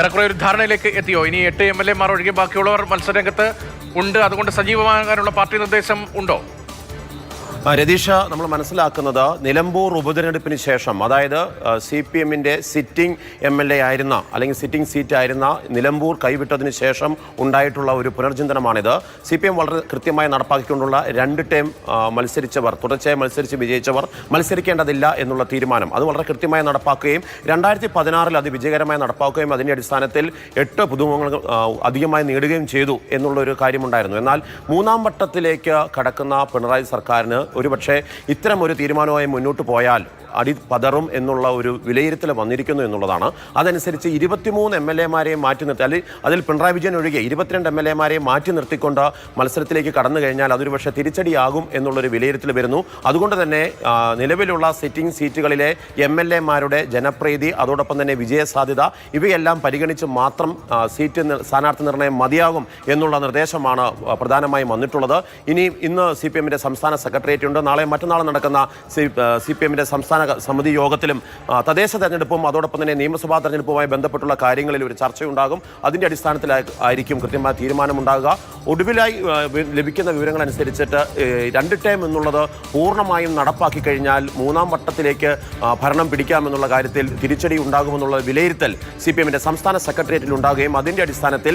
ഏറെക്കുറെ ഒരു ധാരണയിലേക്ക് എത്തിയോ? ഇനി 8 MLA-മാർ ഒഴികെ ബാക്കിയുള്ളവർ മത്സരരംഗത്ത് ഉണ്ട്, അതുകൊണ്ട് സജീവമാകാനുള്ള പാർട്ടി നിർദ്ദേശം ഉണ്ടോ? രതീഷ, നമ്മൾ മനസ്സിലാക്കുന്നത് നിലമ്പൂർ ഉപതെരഞ്ഞെടുപ്പിന് ശേഷം, അതായത് CPM-ന്റെ സിറ്റിംഗ് MLA ആയിരുന്ന അല്ലെങ്കിൽ സിറ്റിംഗ് സീറ്റ് ആയിരുന്ന നിലമ്പൂർ കൈവിട്ടതിന് ശേഷം ഉണ്ടായിട്ടുള്ള ഒരു പുനർചിന്തനമാണിത്. CPM വളരെ കൃത്യമായി നടപ്പാക്കിക്കൊണ്ടുള്ള 2 ടേം മത്സരിച്ചവർ, തുടർച്ചയായി മത്സരിച്ച് വിജയിച്ചവർ മത്സരിക്കേണ്ടതില്ല എന്നുള്ള തീരുമാനം അത് വളരെ കൃത്യമായി നടപ്പാക്കുകയും 2016 അത് വിജയകരമായി നടപ്പാക്കുകയും അതിൻ്റെ അടിസ്ഥാനത്തിൽ 8 പുതുമുഖങ്ങൾ അധികമായി നേടുകയും ചെയ്തു എന്നുള്ളൊരു കാര്യമുണ്ടായിരുന്നു. എന്നാൽ 3ാം വട്ടത്തിലേക്ക് കടക്കുന്ന പിണറായി സർക്കാരിന് ഒരുപക്ഷെ ഇത്തരം ഒരു തീരുമാനവുമായി മുന്നോട്ട് പോയാൽ അടി പതറും എന്നുള്ള ഒരു വിലയിരുത്തൽ വന്നിരിക്കുന്നു എന്നുള്ളതാണ്. അതനുസരിച്ച് 23 MLA-മാരെയും മാറ്റി നിർത്തി, അല്ലെങ്കിൽ അതിൽ പിണറായി വിജയൻ ഒഴികെ 22 MLA-മാരെയും മാറ്റി നിർത്തിക്കൊണ്ട് മത്സരത്തിലേക്ക് കടന്നു കഴിഞ്ഞാൽ അതൊരു പക്ഷേ തിരിച്ചടിയാകും എന്നുള്ളൊരു വിലയിരുത്തൽ വരുന്നു. അതുകൊണ്ട് തന്നെ നിലവിലുള്ള സിറ്റിംഗ് സീറ്റുകളിലെ MLA-മാരുടെ ജനപ്രീതി, അതോടൊപ്പം തന്നെ വിജയസാധ്യത ഇവയെല്ലാം പരിഗണിച്ച് മാത്രം സ്ഥാനാർത്ഥി നിർണയം മതിയാകും എന്നുള്ള നിർദ്ദേശമാണ് പ്രധാനമായും വന്നിട്ടുള്ളത്. ഇന്ന് CPM-ന്റെ സംസ്ഥാന സെക്രട്ടേറിയറ്റ് ഉണ്ട്. നാളെ മറ്റന്നാളും നടക്കുന്ന CPM-ന്റെ സംസ്ഥാന സമിതി യോഗത്തിലും തദ്ദേശ തെരഞ്ഞെടുപ്പും അതോടൊപ്പം തന്നെ നിയമസഭാ തെരഞ്ഞെടുപ്പുമായി ബന്ധപ്പെട്ടുള്ള കാര്യങ്ങളിൽ ഒരു ചർച്ചയുണ്ടാകും. അതിൻ്റെ അടിസ്ഥാനത്തിലായിരിക്കും കൃത്യമായ തീരുമാനമുണ്ടാകുക. ഒടുവിലായി ലഭിക്കുന്ന വിവരങ്ങൾ അനുസരിച്ചിട്ട് 2 ടേം എന്നുള്ളത് പൂർണ്ണമായും നടപ്പാക്കി കഴിഞ്ഞാൽ 3ാം വട്ടത്തിലേക്ക് ഭരണം പിടിക്കാമെന്നുള്ള കാര്യത്തിൽ തിരിച്ചടി ഉണ്ടാകുമെന്നുള്ള വിലയിരുത്തൽ CPM-ന്റെ സംസ്ഥാന സെക്രട്ടേറിയറ്റിൽ ഉണ്ടാകുകയും അതിൻ്റെ അടിസ്ഥാനത്തിൽ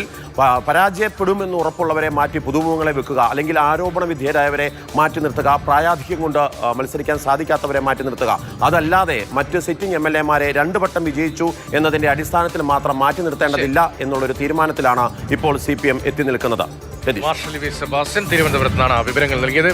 പരാജയപ്പെടുമെന്ന് ഉറപ്പുള്ളവരെ മാറ്റി പുതുമുഖങ്ങളെ വെക്കുക, അല്ലെങ്കിൽ ആരോപണ വിധേയരായവരെ മാറ്റി നിർത്തുക, പ്രായാധിക്യം കൊണ്ട് മത്സരിക്കാൻ സാധിക്കാത്തവരെ മാറ്റി നിർത്തുക, അതല്ലാതെ മറ്റ് സിറ്റിംഗ് MLA-മാരെ 2 വട്ടം വിജയിച്ചു എന്നതിൻ്റെ അടിസ്ഥാനത്തിൽ മാത്രം മാറ്റി നിർത്തേണ്ടതില്ല എന്നുള്ളൊരു തീരുമാനത്തിലാണ് ഇപ്പോൾ CPM എത്തി നിൽക്കുന്നത്. Marshal V. സെബാസ്റ്റ്യൻ തിരുവനന്തപുരത്ത് നിന്നാണ് വിവരങ്ങൾ നൽകിയത്.